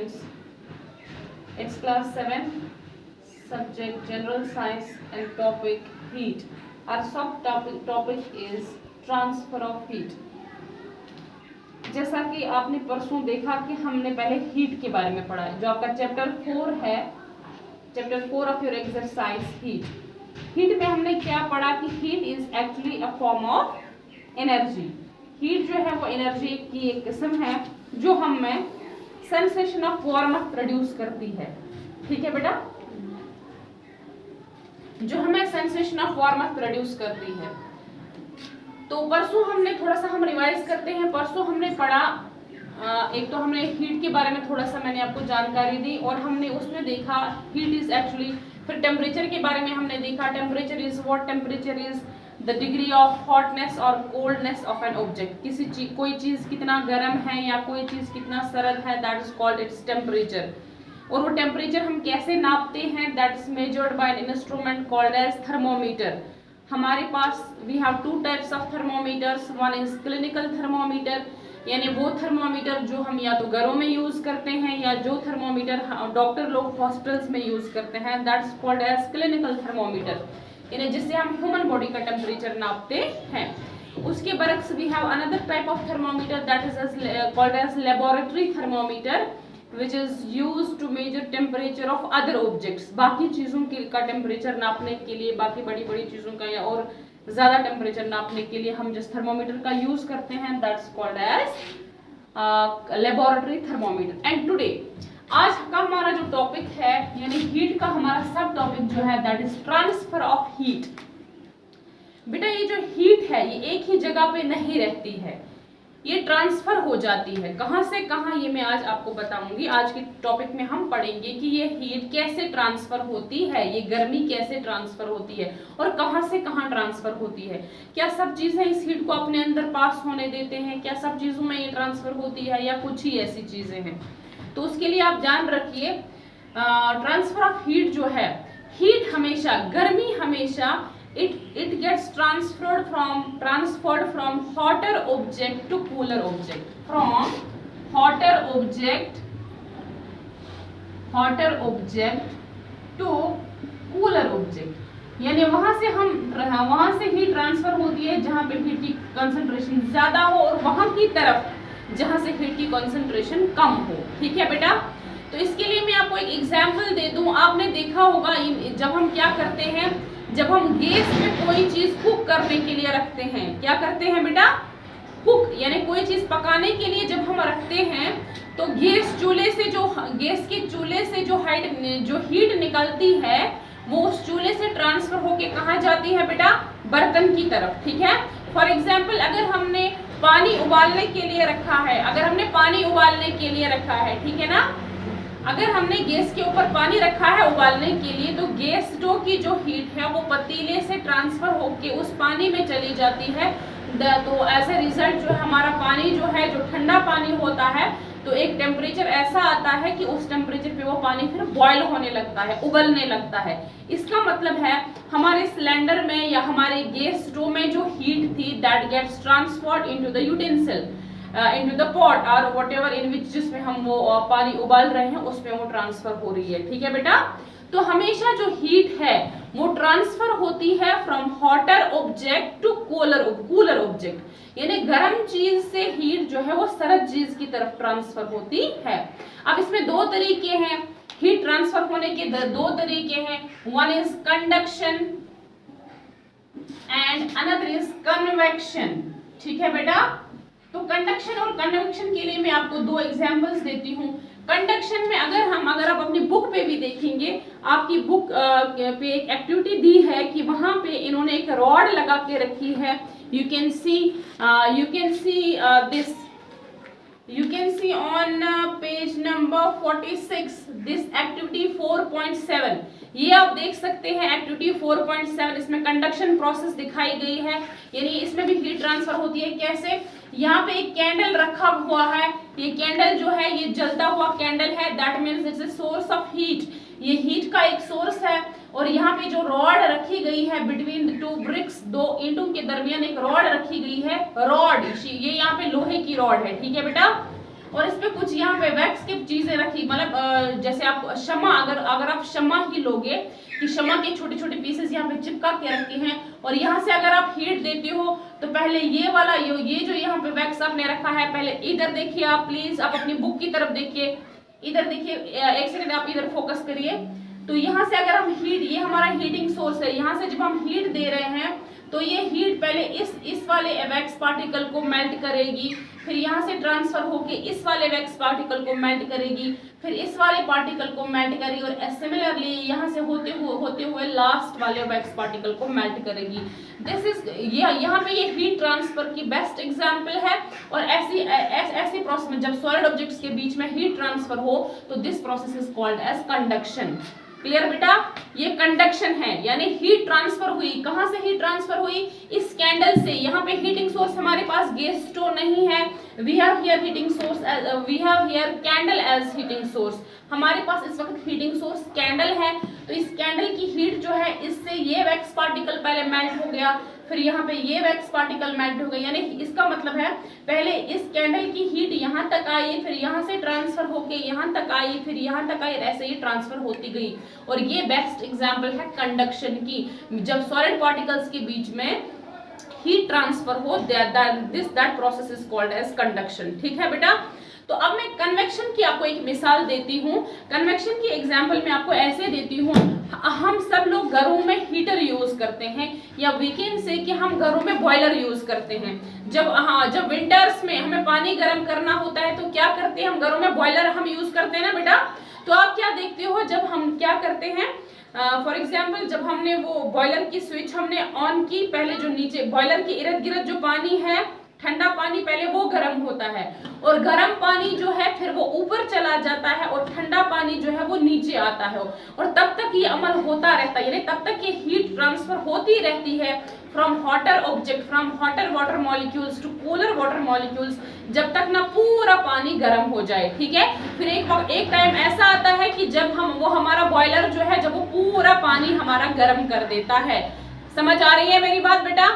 students. It's class 7, subject general science and topic heat. Our topic is transfer of heat. जैसा कि आपने परसों देखा कि हमने पहले हीट के बारे में पढ़ा है, जो आपका चैप्टर 4 है, chapter 4 of your exercise heat. Heat में हमने क्या पढ़ा कि heat is actually a form of energy. Heat जो है वो एनर्जी की एक किस्म है जो हमें सेंसेशन ऑफ वार्मथ प्रोड्यूस करती है. ठीक है बेटा, जो हमें सेंसेशन ऑफ वार्मथ प्रोड्यूस करती है. तो परसों हमने थोड़ा सा हम रिवाइज करते हैं. परसों हमने पढ़ा एक तो हमने हीट के बारे में थोड़ा सा मैंने आपको जानकारी दी और हमने उसमें देखा हीट इज एक्चुअली. फिर टेम्परेचर के बारे में हमने देखा temperature is what, temperature is the degree of hotness और कोल्डनेस ऑफ एन ऑब्जेक्ट. किसी चीज, कोई चीज कितना गर्म है या कोई चीज कितना सरल है, that is called its temperature. और वो टेम्परेचर हम कैसे नापते हैं, that is measured by an instrument called as thermometer. हमारे पास we have two types of thermometers. One is clinical thermometer, यानी वो थर्मोमीटर जो हम या तो घरों में यूज करते हैं या जो थर्मोमीटर डॉक्टर लोग हॉस्पिटल्स में यूज करते हैं, that's called as clinical thermometer, यानी जिससे हम ह्यूमन बॉडी का टेम्परेचर नापते हैं. उसके बरक्स we have another type of thermometer that is called as laboratory thermometer which is used to measure temperature of other objects. बाकी चीजों का टेम्परेचर नापने के लिए, बाकी बड़ी बड़ी चीजों का या और ज्यादा टेम्परेचर नापने के लिए हम जिस थर्मोमीटर का यूज करते हैं, that's called as laboratory thermometer. And today आज का हमारा जो टॉपिक है यानी हीट का हमारा सब टॉपिक जो है that is transfer of heat. बेटा ये जो हीट है ये एक ही जगह पे नहीं रहती है, ये ट्रांसफर हो जाती है. कहां से कहां ये मैं आज आपको बताऊंगी. आज के टॉपिक में हम पढ़ेंगे कि ये हीट कैसे ट्रांसफर होती है, ये गर्मी कैसे ट्रांसफर होती है और कहां से कहां ट्रांसफर होती है. क्या सब चीजें इस हीट को अपने अंदर पास होने देते हैं, क्या सब चीजों में ये ट्रांसफर होती है या कुछ ही ऐसी चीजें हैं. तो उसके लिए आप ध्यान रखिए ट्रांसफर ऑफ हीट जो है, हीट हमेशा, गर्मी हमेशा it gets transferred from hotter object to cooler object, from hotter object to cooler object. यानी वहां से हीट ट्रांसफर होती है जहां पे हीट की कंसंट्रेशन ज्यादा हो और वहां की तरफ जहां से हीट की कंसंट्रेशन कम हो. ठीक है बेटा, तो इसके लिए मैं आपको एक एग्जांपल दे दूं. आपने देखा होगा जब हम क्या करते हैं, जब हम गैस में कोई चीज कुक करने के लिए रखते हैं, क्या करते हैं बेटा, कुक, यानी कोई चीज पकाने के लिए जब हम रखते हैं तो गैस के चूल्हे से जो हीट निकलती है वो उस चूल्हे से ट्रांसफर होके कहाँ जाती है बेटा, बर्तन की तरफ. ठीक है, फॉर एग्जाम्पल अगर हमने पानी उबालने के लिए रखा है, ठीक है ना, अगर हमने गैस के ऊपर पानी रखा है उबालने के लिए तो गैस स्टोव की जो हीट है वो पतीले से ट्रांसफर होके उस पानी में चली जाती है. तो एज ए रिजल्ट जो हमारा पानी जो है, जो ठंडा पानी होता है, तो एक टेम्परेचर ऐसा आता है कि उस टेम्परेचर पे वो पानी फिर बॉयल होने लगता है, उबलने लगता है. इसका मतलब है हमारे सिलेंडर में या हमारे गैस स्टोव में जो हीट थी that gets transferred into the utensil, into the pot or whatever in which जिसमें हम वो पानी उबाल रहे हैं उसमें वो ट्रांसफर हो रही है. ठीक है बेटा, तो हमेशा जो हीट है वो ट्रांसफर होती है from hotter object to cooler object, यानी गर्म चीज से हीट जो है वो सर्द चीज की तरफ ट्रांसफर होती है. अब इसमें दो तरीके हैं हीट ट्रांसफर होने के, दो तरीके हैं. One is conduction and another is convection. ठीक है बेटा, तो कंडक्शन और कन्वेक्शन के लिए मैं आपको दो एग्जांपल्स देती हूँ. कंडक्शन में अगर आप अपनी बुक पे भी देखेंगे, आपकी बुक पे एक एक्टिविटी दी है कि वहां पे इन्होंने एक रॉड लगा के रखी है. You can see on page number 46 this activity 4.7. ये आप देख सकते हैं एक्टिविटी 4.7. इसमें कंडक्शन प्रोसेस दिखाई गई है, यानी इसमें भी हीट ट्रांसफर होती है. कैसे, यहाँ पे एक कैंडल रखा हुआ है, ये कैंडल जो है ये जलता हुआ कैंडल है, that means it's a source of heat, ये हीट का एक सोर्स है. और यहाँ पे जो रॉड रखी गई है बिटवीन टू ब्रिक्स, दो ईंटों के दरमियान एक रॉड रखी गई है. रॉड ये यहाँ पे लोहे की रॉड है. ठीक है बेटा, और इस पे कुछ यहाँ पे वैक्स की चीजें रखी, मतलब जैसे आप शम्मा, अगर आप शम्मा ही लोगे कि शम्मा के छोटे छोटे पीसेस यहाँ पे चिपका के रखे हैं, और यहाँ से अगर आप हीट देते हो तो पहले ये वाला ये जो यहाँ पे वैक्स आपने रखा है, पहले इधर देखिए आप, प्लीज आप अपनी बुक की तरफ देखिए, इधर देखिए, एक सेकंड आप इधर फोकस करिए। तो यहाँ से अगर हम हीट, ये हमारा हीटिंग सोर्स है, यहाँ से जब हम हीट दे रहे हैं तो ये हीट पहले इस वाले वैक्स पार्टिकल को मेल्ट करेगी, फिर यहाँ से ट्रांसफर होके इस वाले वैक्स पार्टिकल को मेल्ट करेगी, फिर इस वाले पार्टिकल को मेल्ट करेगी, और सिमिलरली यहाँ से होते हुए लास्ट वाले वैक्स पार्टिकल को मेल्ट करेगी। दिस इज यहाँ पे ये हीट ट्रांसफर की बेस्ट एग्जांपल है। और ऐसी प्रोसेस में जब सॉलिड ऑब्जेक्ट्स के बीच में हीट ट्रांसफर हो तो this process is called as conduction. Clear बेटा, ये कंडक्शन है, यानी हीट ट्रांसफर हुई। कहां से हीट ट्रांसफर हुई? इस कैंडल से। यहाँ पे हीटिंग सोर्स हमारे पास गैस स्टोव नहीं है, we have here heating source, we have here candle as heating source. हमारे पास इस वक्त हीटिंग सोर्स कैंडल है, तो इस कैंडल की हीट जो है, इससे ये वैक्स पार्टिकल पहले मेल्ट हो गया, फिर यहाँ पे ये वैक्स पार्टिकल मेल्ट हो गया, यानी इसका मतलब है पहले इस कैंडल की हीट यहाँ तक आई, फिर यहाँ से ट्रांसफर होके यहाँ तक आई, फिर यहाँ तक आई, ऐसे ही ट्रांसफर होती गई। और ये बेस्ट एग्जांपल है कंडक्शन की, जब सॉलिड पार्टिकल्स के बीच में हीट ट्रांसफर हो, that process is called as conduction. ठीक है बेटा। तो अब मैं कन्वेक्शन की आपको एक मिसाल देती हूँ। कन्वेक्शन की एग्जांपल मैं आपको ऐसे देती हूँ, हम सब लोग घरों में हीटर यूज करते हैं, या वीकेंड से कि हम घरों में बॉयलर यूज करते हैं। जब विंटर्स में हमें पानी गर्म करना होता है तो क्या करते हैं, हम घरों में बॉयलर हम यूज करते हैं ना बेटा। तो आप क्या देखते हो, जब हम क्या करते हैं, फॉर एग्जाम्पल जब हमने वो बॉयलर की स्विच हमने ऑन की, पहले जो नीचे बॉयलर के इर्द गिर्द जो पानी है, ठंडा पानी पहले वो गर्म होता है, और गर्म पानी जो है फिर वो ऊपर चला जाता है, और ठंडा पानी जो है वो नीचे आता है, और तब तक ये अमल होता रहता है, यानी तब तक ये हीट ट्रांसफर होती रहती है from hotter object, from hotter water molecules to cooler water molecules, जब तक ना पूरा पानी गर्म हो जाए। ठीक है। फिर एक टाइम ऐसा आता है कि जब वो हमारा बॉयलर जो है, जब वो पूरा पानी हमारा गर्म कर देता है। समझ आ रही है मेरी बात बेटा?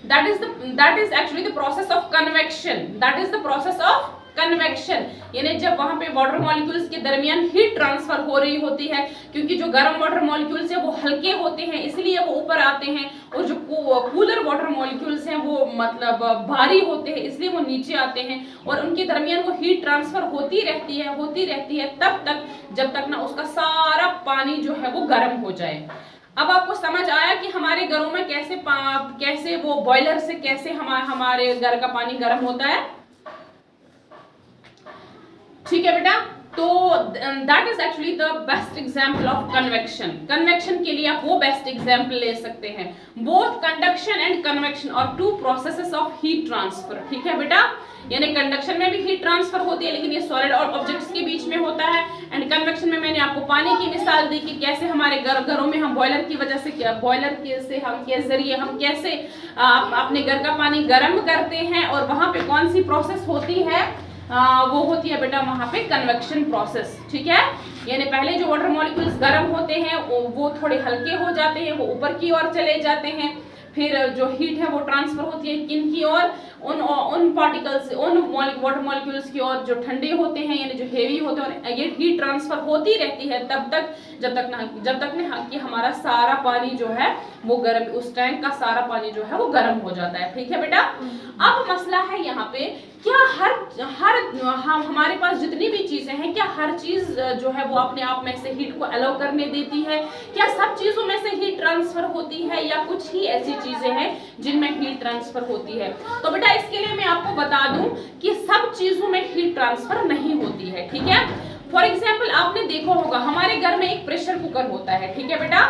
that is actually the process of convection, that is the process of convection, यानी जब वहां पे वाटर मॉलिक्यूल्स के दरमियान हीट ट्रांसफर हो रही होती है, क्योंकि जो गर्म वाटर मॉलिक्यूल्स है वो हल्के होते हैं इसलिए वो ऊपर आते हैं, और जो कूलर वाटर मॉलिक्यूल्स हैं वो मतलब भारी होते हैं इसलिए वो नीचे आते हैं, और उनके दरमियान वो हीट ट्रांसफर होती रहती है तब तक जब तक ना उसका सारा पानी जो है वो गर्म हो जाए। अब आपको समझ आया कि हमारे घरों में कैसे वो बॉयलर से कैसे हमारे घर का पानी गर्म होता है। ठीक है बेटा। तो that is actually the best example of convection. Convection के लिए आप वो बेस्ट एग्जांपल ले सकते हैं, बोथ कंडक्शन एंड कन्वेक्शन और two processes of heat transfer. ठीक है बेटा, यानी कंडक्शन में भी हीट ट्रांसफर होती है लेकिन ये सॉलिड और ऑब्जेक्ट्स के बीच में होता है, एंड कन्वेक्शन में मैंने आपको पानी की मिसाल दी कि कैसे हमारे घरों में हम बॉयलर की वजह से के जरिए हम कैसे अपने घर का पानी गर्म करते हैं, और वहां पे कौन सी प्रोसेस होती है, वो होती है बेटा वहां पे कन्वेक्शन प्रोसेस। ठीक है, यानी पहले जो वाटर मॉलिक्यूल्स गर्म होते हैं वो थोड़े हल्के हो जाते हैं, वो ऊपर की ओर चले जाते हैं, फिर जो हीट है वो ट्रांसफर होती है किन की ओर, उन पार्टिकल्स, उन वाटर मॉलिक्यूल्स की ओर जो ठंडे होते हैं यानी जो हेवी होते हैं। ये हीट ट्रांसफर होती रहती है तब तक जब तक कि हमारा सारा पानी जो है वो गर्म, उस टैंक का सारा पानी जो है वो गर्म हो जाता है। ठीक है बेटा। अब मसला है यहाँ पे, क्या हमारे पास जितनी भी चीजें हैं, क्या हर चीज जो है वो अपने आप में से हीट को अलाउ करने देती है? क्या सब चीजों में से हीट ट्रांसफर होती है, या कुछ ही ऐसी चीजें हैं जिनमें हीट ट्रांसफर होती है? तो बेटा इसके लिए मैं आपको बता दूं कि सब चीजों में हीट ट्रांसफर नहीं होती है। ठीक है। फॉर एग्जाम्पल आपने देखा होगा हमारे घर में एक प्रेशर कुकर होता है। ठीक है बेटा,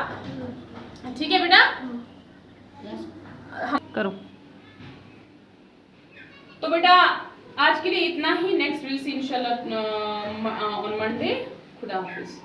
ठीक है बेटा, हम करो। तो बेटा आज के लिए इतना ही, नेक्स्ट विल सी इंशाल्लाह ऑन मंडे। खुदा हाफिज।